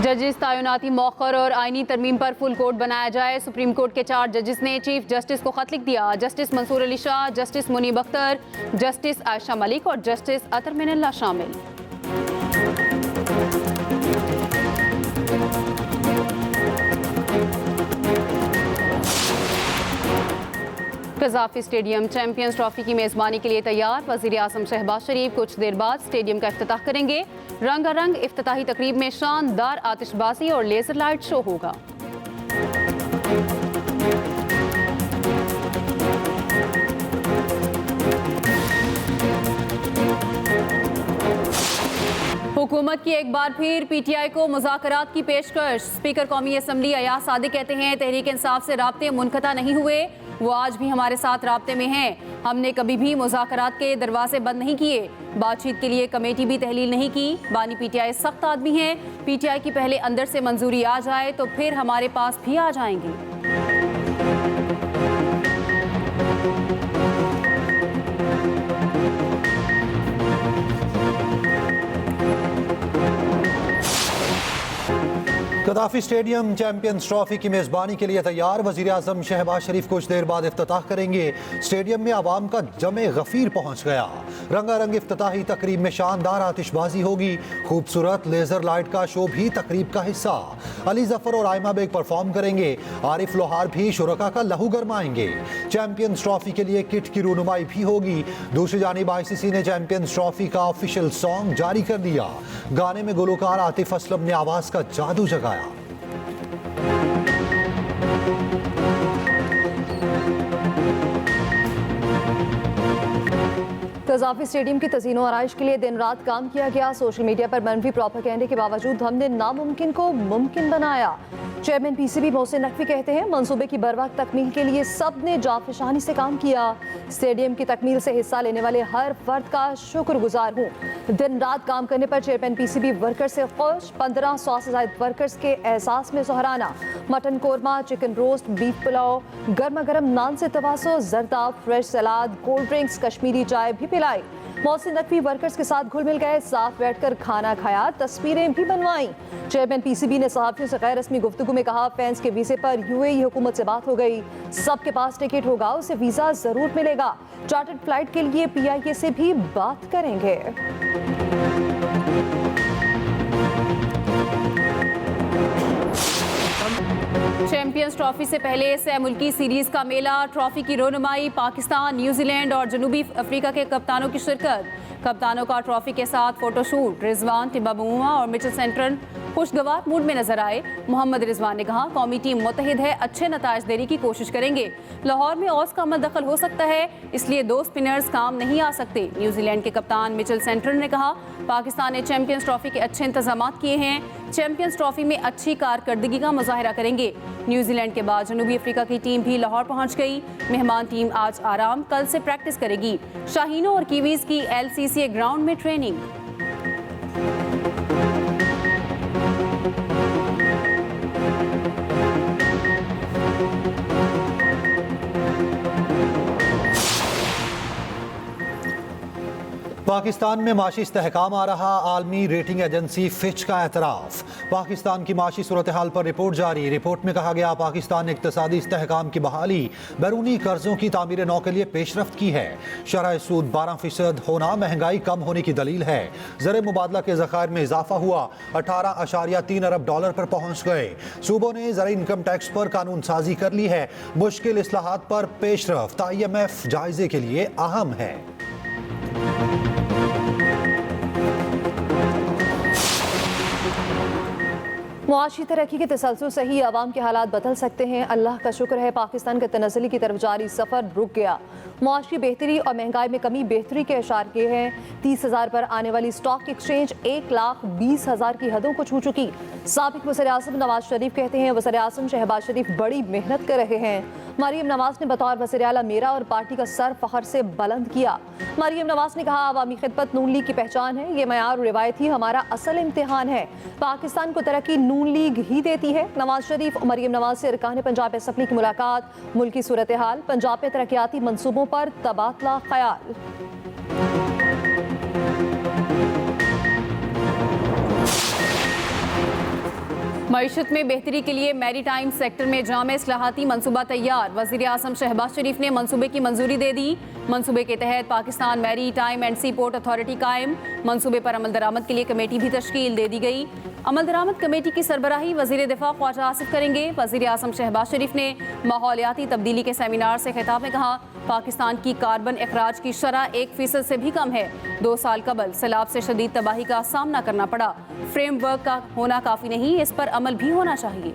जजिस तैनाती मौखर और आईनी तरमीम पर फुल कोर्ट बनाया जाए। सुप्रीम कोर्ट के 4 जजिस ने चीफ जस्टिस को खत लिख दिया। Justice Mansoor Ali Shah, justice Munib Akhtar, justice Ayesha Malik और जस्टिस अतर मिनल्ला शामिल। कज़ाफी स्टेडियम चैंपियंस ट्रॉफी की मेज़बानी के लिए तैयार। वज़ीर आज़म शहबाज शरीफ कुछ देर बाद स्टेडियम का इफ्तिताह करेंगे। रंगारंग इफ्तिताही तकरीब में शानदार आतिशबाजी और लेजर लाइट शो होगा। हुकूमत की एक बार फिर पीटीआई को मुज़ाकरात की पेशकश। स्पीकर कौमी असम्बली अयाज सादिक कहते हैं तहरीक इंसाफ से राब्ते मुनक़ता नहीं हुए, वो आज भी हमारे साथ राब्ते में हैं। हमने कभी भी मुज़ाकरात के दरवाजे बंद नहीं किए। बातचीत के लिए कमेटी भी तहलील नहीं की। बानी पीटीआई सख्त आदमी हैं। पीटीआई की पहले अंदर से मंजूरी आ जाए तो फिर हमारे पास भी आ जाएंगी। कज़ाफी स्टेडियम चैंपियंस ट्रॉफी की मेज़बानी के लिए तैयार। वज़ीर आज़म शहबाज शरीफ कुछ देर बाद इफ्तिताह करेंगे। स्टेडियम में आवाम का जमे गफ़ीर पहुँच गया। रंगारंग इफ्तिताही तकरीब में शानदार आतिशबाजी होगी। खूबसूरत लेज़र लाइट का शो भी तकरीब का हिस्सा। अली जफ़र और आयमा बेग परफॉर्म करेंगे। आरिफ लोहार भी शुरका का लहू गरमाएंगे। चैंपियंस ट्रॉफी के लिए किट की रूनुमाई भी होगी। दूसरी जानिब आईसीसी ने चैंपियंस ट्रॉफी का ऑफिशियल सॉन्ग जारी कर दिया। गाने में गुलकार आतिफ असलम ने आवाज़ का जादू जगाया। कज़ाफी स्टेडियम की तज़ीनो आराइश के लिए दिन रात काम किया गया। सोशल मीडिया पर मनफी प्रोपेगेंडे के बावजूद हमने नामुमकिन को मुमकिन बनाया। चेयरमैन पीसीबी मोहसिन नकवी कहते हैं मंसूबे की बरवक्त तकमील के लिए सब ने जाफिशानी से काम किया। स्टेडियम की तकमील से हिस्सा लेने वाले हर फर्द का शुक्रगुजार हूँ। दिन रात काम करने पर चेयरमैन पीसीबी वर्कर्स से खुश। 1500 से ज्यादा वर्कर्स के एहसास में सुहराना। Mutton korma, chicken roast, beef pulao, गर्मा गर्म नान से तवासो, जर्दा, fresh salad, cold drinks, Kashmiri चाय भी पिलाई। मोहसिन नकवी वर्कर्स के साथ घुल मिल गए। साथ बैठकर खाना खाया, तस्वीरें भी बनवाई। चेयरमैन पीसीबी ने सहाफियों से गैर रस्मी गुफ्तगू में कहा फैंस के वीजे पर यूएई हुकूमत से बात हो गई। सबके पास टिकट होगा, उसे वीजा जरूर मिलेगा। चार्टर्ड फ्लाइट के लिए पीआईए से भी बात करेंगे। चैंपियंस ट्रॉफी से पहले सह मुल्की सीरीज का मेला। ट्रॉफी की रोनुमाई। पाकिस्तान, न्यूजीलैंड और जनूबी अफ्रीका के कप्तानों की शिरकत। कप्तानों का ट्रॉफी के साथ फोटोशूट। रिजवान, टिम्बाबुआ और मिचेल सेंटरन खुशगवार मूड में नजर आए। मोहम्मद रिजवान ने कहा कौमी टीम मुत्तहिद है, अच्छे नताइज देने की कोशिश करेंगे। लाहौर में ऑस का अमल दखल हो सकता है, इसलिए 2 स्पिनर्स काम नहीं आ सकते। न्यूजीलैंड के कप्तान मिचेल सेंटरन ने कहा पाकिस्तान ने चैंपियंस ट्रॉफी के अच्छे इंतजाम किए हैं। चैंपियंस ट्रॉफी में अच्छी कारकर्दगी का मुजाहिरा करेंगे। न्यूजीलैंड के बाद जनूबी अफ्रीका की टीम भी लाहौर पहुंच गई। मेहमान टीम आज आराम, कल से प्रैक्टिस करेगी। शाहीनों और कीवीज की एलसीसी ग्राउंड में ट्रेनिंग। पाकिस्तान में माशी इस्तेहकाम आ रहा। आलमी रेटिंग एजेंसी फिच का एतराफ़। पाकिस्तान की माशी सूरत हाल पर रिपोर्ट जारी। रिपोर्ट में कहा गया पाकिस्तान ने इक़्तिसादी इस्तेहकाम की बहाली, बैरूनी कर्जों की तामीर नौ के लिए पेशरफ्त की है। शरह सूद 12% होना महंगाई कम होने की दलील है। ज़र मुबादला के ज़खायर में इजाफा हुआ, 18.3 अरब डॉलर पर पहुँच गए। सूबों ने ज़र इनकम टैक्स पर कानून साजी कर ली है। मुश्किल इस्लाहात पर पेशरफ्त IMF जायजे के लिए अहम है। मुआशी तरक्की के तसलसल से ही आवाम के हालात बदल सकते हैं। अल्लाह का शुक्र है पाकिस्तान के तनज़्ज़ुली की तरफ जारी सफ़र रुक गया। मुआशी बेहतरी और महंगाई में कमी बेहतरी के इशार किए हैं। 30,000 पर आने वाली स्टॉक एक्सचेंज 1,20,000 की हदों को छू चुकी। साबिक वज़ीर आज़म नवाज शरीफ कहते हैं वज़ीर आज़म शहबाज शरीफ बड़ी मेहनत कर रहे हैं। मरियम नवाज ने बतौर वज़ीर आला मेरा और पार्टी का सर फ़ख्र से बुलंद किया। मरियम नवाज ने कहा अवामी खिदमत नून लीग की पहचान है, ये मयार और रिवायती हमारा असल इम्तिहान है। पाकिस्तान को तरक्की नून लीग ही देती है। नवाज शरीफ और मरियम नवाज से अरकान पंजाब असम्बली की मुलाकात। मुल्की सूरत हाल, पंजाब में तरक्याती मंसूबों पर तबादला ख्याल। मईशत में बेहतरी के लिए मैरीटाइम सेक्टर में जामे इस्लाहाती मंसूबा तैयार। वज़ीर आज़म शहबाज शरीफ ने मंसूबे की मंजूरी दे दी। मंसूबे के तहत Pakistan maritime and sea port authority कायम। मंसूबे पर अमल दरामद के लिए कमेटी भी तश्कील दे दी गई। अमल दरामद कमेटी की सरबराही वज़ीर दिफा ख्वाजा आसिफ करेंगे। वज़ीर आज़म शहबाज शरीफ ने माहौलियाती तब्दीली के सेमिनार से खिताब में कहा, पाकिस्तान की कार्बन अखराज की शरह 1% से भी कम है। 2 साल कबल सैलाब से शदीद तबाही का सामना करना पड़ा। फ्रेमवर्क का होना काफ़ी नहीं, इस पर अमल भी होना चाहिए।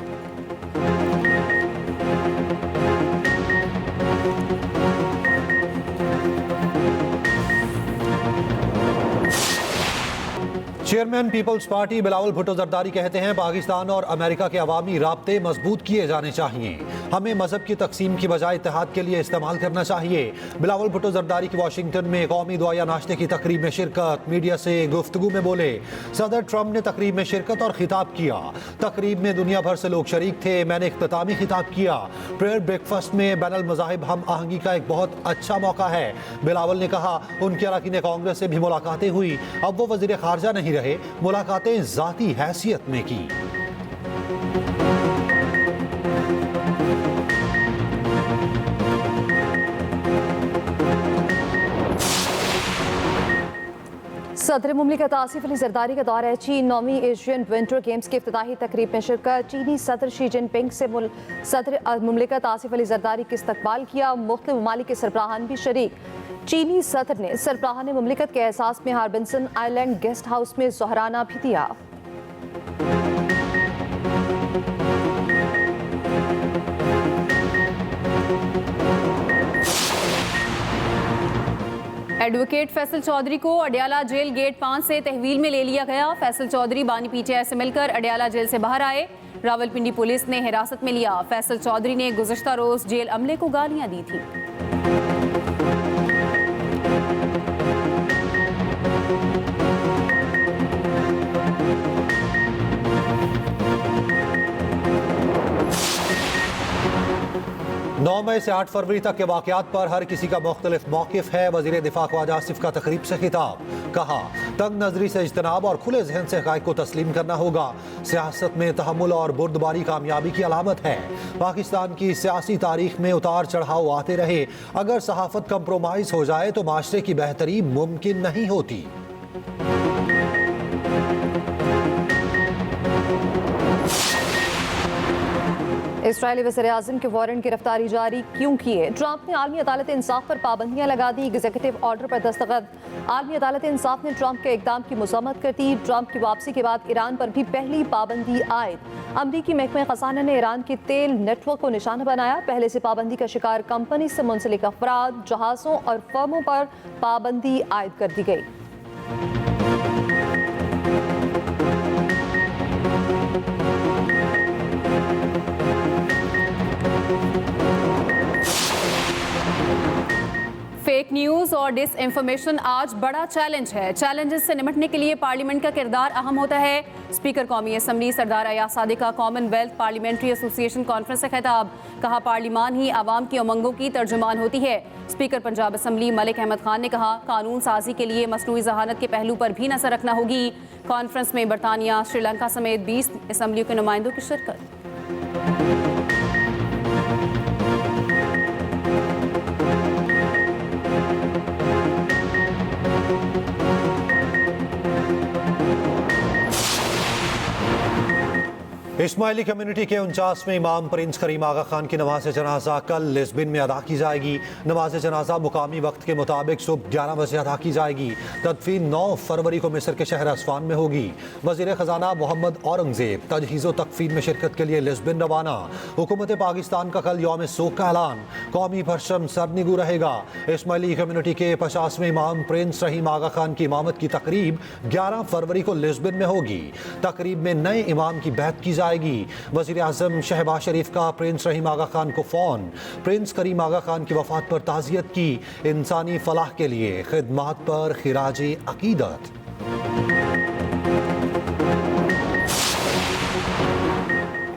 चेयरमैन पीपल्स पार्टी बिलावल भुट्टो जरदारी कहते हैं, पाकिस्तान और अमेरिका के अवामी राब्ते मजबूत किए जाने चाहिए। हमें मजहब की तकसीम की बजाय इत्तेहाद के लिए इस्तेमाल करना चाहिए। बिलावल भुट्टो जरदारी की वाशिंगटन में कौमी दुआया नाश्ते की तकरीब में शिरकत। मीडिया से गुफ्तगू में बोले, सदर ट्रंप ने तकरीब में शिरकत और खिताब किया। तकरीब में दुनिया भर से लोग शरीक थे। मैंने इख्तितामी खिताब किया। प्रेयर ब्रेकफास्ट में बैनुल मज़ाहिब हम आहंगी का एक बहुत अच्छा मौका है। बिलावल ने कहा, उनके अरकान कांग्रेस से भी मुलाकातें हुई। अब वो वज़ीर खारजा नहीं रहे, मुलाकातें ज़ाती हैसियत में की। सदर मुमलिकत आसिफ अली जरदारी का दौरा है चीन। 9वीं एशियन विंटर गेम्स की इफ्तिताही तकरीब में शिरकत। चीनी सदर शी जिनपिंग से सदर मुमलिकत आसिफ अली जरदारी की इस्तकबाल किया। मुख्तलिफ ममालिक के सरबराहान भी शरीक। चीनी सदर ने सरबराहान मुमलिकत के एहसास में हार्बिन्सन आइलैंड गेस्ट हाउस में ज़ोहराना भी दिया। एडवोकेट फैसल चौधरी को अडयाला जेल गेट 5 से तहवील में ले लिया गया। फैसल चौधरी बानी पीटीआई से मिलकर अडयाला जेल से बाहर आए। रावलपिंडी पुलिस ने हिरासत में लिया। फैसल चौधरी ने गुज़श्ता रोज जेल अमले को गालियां दी थी। नौ मई से 8 फरवरी तक के वाक़यात पर हर किसी का मुख्तलिफ मौक़िफ़ है। वज़ीर दिफा ख्वाजा आसिफ का तकरीब से खिताब। कहा, तंग नजरी से इज्तनाब और खुले जहन से हक़ाइक़ को तस्लीम करना होगा। सियासत में तहम्मुल और बुर्दबारी कामयाबी की अलामत है। पाकिस्तान की सियासी तारीख में उतार चढ़ाव आते रहे। अगर सहाफ़त कंप्रोमाइज़ हो जाए तो माशरे की बेहतरी मुमकिन नहीं होती। इसराइली वज़ीर-ए-आज़म के वारंट गिरफ्तारी जारी क्यों किए? ट्रंप ने आलमी अदालत इंसाफ पर पाबंदियां लगा दी। एग्जीक्यूटिव ऑर्डर पर दस्तखत। आलमी अदालत इंसाफ ने ट्रंप के इक़दाम की मज़म्मत कर दी। ट्रंप की वापसी के बाद ईरान पर भी पहली पाबंदी आयद। अमरीकी महकमे ख़ज़ाना ने ईरान के तेल नेटवर्क को निशाना बनाया। पहले से पाबंदी का शिकार कंपनी से मुंसलिक अफराद, जहाज़ों और फर्मों पर पाबंदी आयद कर दी गई। फेक न्यूज़ और डिस इंफॉर्मेशन आज बड़ा चैलेंज है। चैलेंजेस से निपटने के लिए पार्लियामेंट का किरदार अहम होता है। स्पीकर कौमी assembly Sardar Ayaz Sadiq Commonwealth parliamentary association conference से खिताब। कहा, पार्लिमान ही आवाम की उमंगों की तर्जुमान होती है। स्पीकर पंजाब असम्बली मलिक अहमद खान ने कहा, कानून साजी के लिए मसनूई जहानत के पहलू पर भी नजर रखना होगी। कॉन्फ्रेंस में बरतानिया, श्रीलंका समेत 20 असम्बलियों के नुमाइंदों की शिरकत। इस्माइली कम्युनिटी के 49वें इमाम प्रिंस करीम आगा खान की नमाज जनाजा कल लिस्बन में अदा की जाएगी। नमाज जनाजा मुकामी वक्त के मुताबिक सुबह 11 बजे अदा की जाएगी। तदफीन 9 फरवरी को मिस्र के शहर अस्वान में होगी। वज़ीर ख़जाना मोहम्मद औरंगज़ेब तजहीज़ व तकफीन में शिरकत के लिए लिस्बन रवाना। हुकूमत पाकिस्तान का कल यौम सोग का ऐलान। कौमी परचम सरनिगू रहेगा। इस्माइली कम्युनिटी के 50वें इमाम प्रिंस रहीम आगा खान की इमामत की तकरीब 11 फरवरी को लिस्बन में होगी। तकरीब में नए इमाम की बैत की जाएगी। वज़ीर आज़म शहबाज शरीफ का प्रिंस रहीम आगा खान को फ़ोन। प्रिंस करीम आगा खान की वफ़ात पर ताज़ियत की। इंसानी फलाह के लिए खिदमात पर खिराज अकीदत।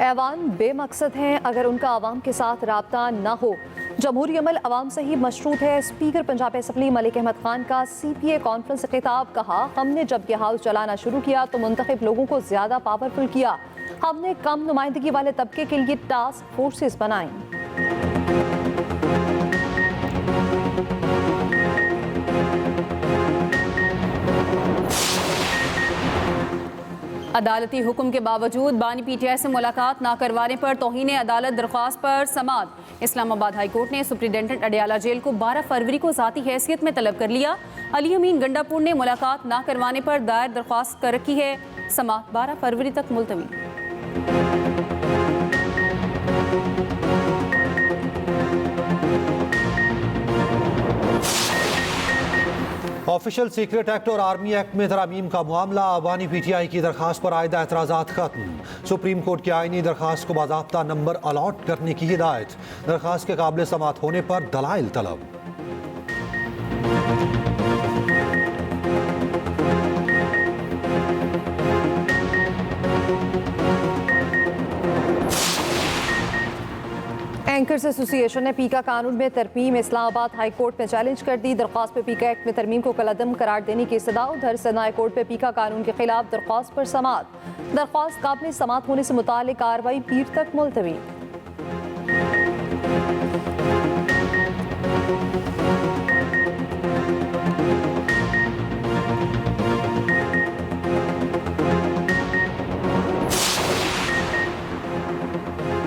ऐवान बेमकसद हैं अगर उनका आवाम के साथ राब्ता न हो। जमहूरी अमल अवाम से ही मशरूत है। स्पीकर पंजाब असम्बली मलिक अहमद खान का CPA कॉन्फ्रेंस से खिताब। कहा, हमने जब यह हाउस चलाना शुरू किया तो मुंतखब लोगों को ज्यादा पावरफुल किया। हमने कम नुमाइंदगी वाले तबके के लिए टास्क फोर्सेस बनाई। अदालती हुक्म के बावजूद बानी PTI से मुलाकात ना करवाने पर तौहीन अदालत दरख्वास्त पर समाअत। इस्लामाबाद हाई कोर्ट ने सुप्रिंटेंडेंट अडियाला जेल को 12 फरवरी को ज़ाती हैसियत में तलब कर लिया। अली अमीन गंडापुर ने मुलाकात ना करवाने पर दायर दरख्वास्त कर रखी है। समाअत 12 फरवरी तक मुलतवी। ऑफिशियल सीक्रेट एक्ट और आर्मी एक्ट में तरामीम का मामला। बानी PTI की दरखास्त पर आयदा एतराज़ात खत्म। सुप्रीम कोर्ट की आईनी दरखास्त को बाज़ाब्ता नंबर अलॉट करने की हिदायत। दरखास्त के काबिल समाअत होने पर दलाइल तलब। एंकर्स एसोसिएशन ने पीका कानून में तरमीम इस्लामाबाद हाई कोर्ट में चैलेंज कर दी। दरख्वास्त पे पीका एक्ट में तरमीम को कलअदम करार देने की इस्तदा। उधर सनाए कोर्ट पे पीका कानून के खिलाफ दरख्वास्त पर समाअत। दरख्वास्त काबिल समाअत होने से मुताल्लिक कार्रवाई पीर तक मुलतवी।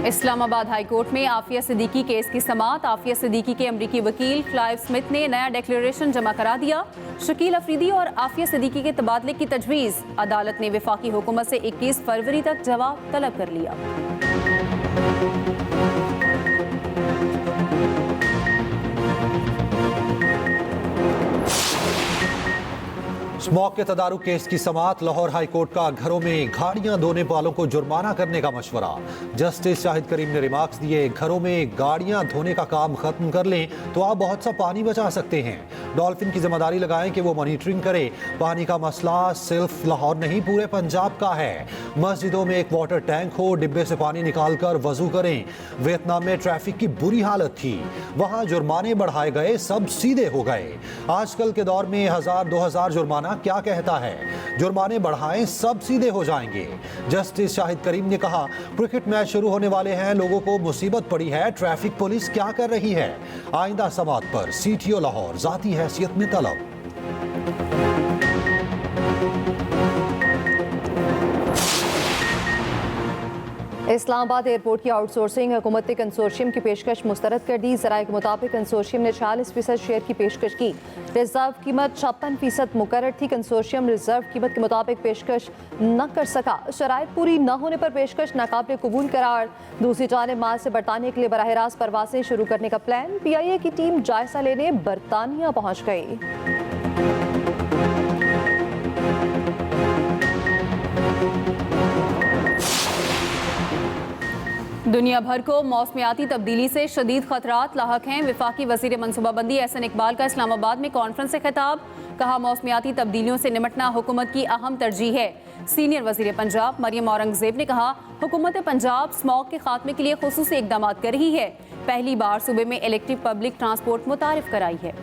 इस्लामाबाद हाई कोर्ट में आफिया सिद्दीकी केस की समाअत। आफिया सिद्दीकी के अमरीकी वकील क्लाइव स्मिथ ने नया डिक्लेरेशन जमा करा दिया। शकील अफरीदी और आफिया सिद्दीकी के तबादले की तजवीज़। अदालत ने वफाकी हुकूमत से 21 फरवरी तक जवाब तलब कर लिया। स्मॉग के तदारुक केस की समाअत। लाहौर हाई कोर्ट का घरों में गाड़ियां धोने वालों को जुर्माना करने का मशवरा। जस्टिस शाहिद करीम ने रिमार्क्स दिए, घरों में गाड़ियां धोने का काम खत्म कर लें तो आप बहुत सा पानी बचा सकते हैं। डॉल्फिन की जिम्मेदारी लगाएं कि वो मॉनिटरिंग करे। पानी का मसला सिर्फ लाहौर नहीं पूरे पंजाब का है। मस्जिदों में एक वाटर टैंक हो, डिब्बे से पानी निकाल कर वजू करें। वियतनाम में ट्रैफिक की बुरी हालत थी, वहां जुर्माने बढ़ाए गए, सब सीधे हो गए। आजकल के दौर में 1000-2000 जुर्माना क्या कहता है। जुर्माने बढ़ाएं, सब सीधे हो जाएंगे। जस्टिस शाहिद करीम ने कहा, क्रिकेट मैच शुरू होने वाले हैं, लोगों को मुसीबत पड़ी है, ट्रैफिक पुलिस क्या कर रही है। आइंदा समाअत पर CTO लाहौर ज़ाती हैसियत में तलब। इस्लामाबाद एयरपोर्ट की आउटसोर्सिंग हुकूमत ने कंसोर्शियम की पेशकश मुस्तरद कर दी। ज़राए के मुताबिक कंसोर्शियम ने 46% शेयर की पेशकश की। रिजर्व कीमत 56% मुकर्रर थी। कंसोर्शियम रिजर्व कीमत के मुताबिक पेशकश न कर सका। शराइत पूरी न होने पर पेशकश नाकाबिल कबूल करार। दूसरी जानिब मार्च से बरतानिया के लिए बराह रास्त परवासें शुरू करने का प्लान। PIA की टीम जायजा लेने बरतानिया पहुँच गई। दुनिया भर को मौसमियाती तब्दीली से शदीद खतरात लाहक हैं। वफाकी वज़ीर मनसूबाबंदी एहसन इकबाल का इस्लामाबाद में कॉन्फ्रेंस से खिताब। कहा, मौसमियाती तब्दीलियों से निमटना हुकूमत की अहम तरजीह है। सीनियर वज़ीर पंजाब मरियम औरंगज़ेब ने कहा, हुकूमत पंजाब स्मॉग के खात्मे के लिए खुसूसी इक़दाम कर रही है। पहली बार सूबे में इलेक्ट्रिक पब्लिक ट्रांसपोर्ट मुतारिफ कराई है।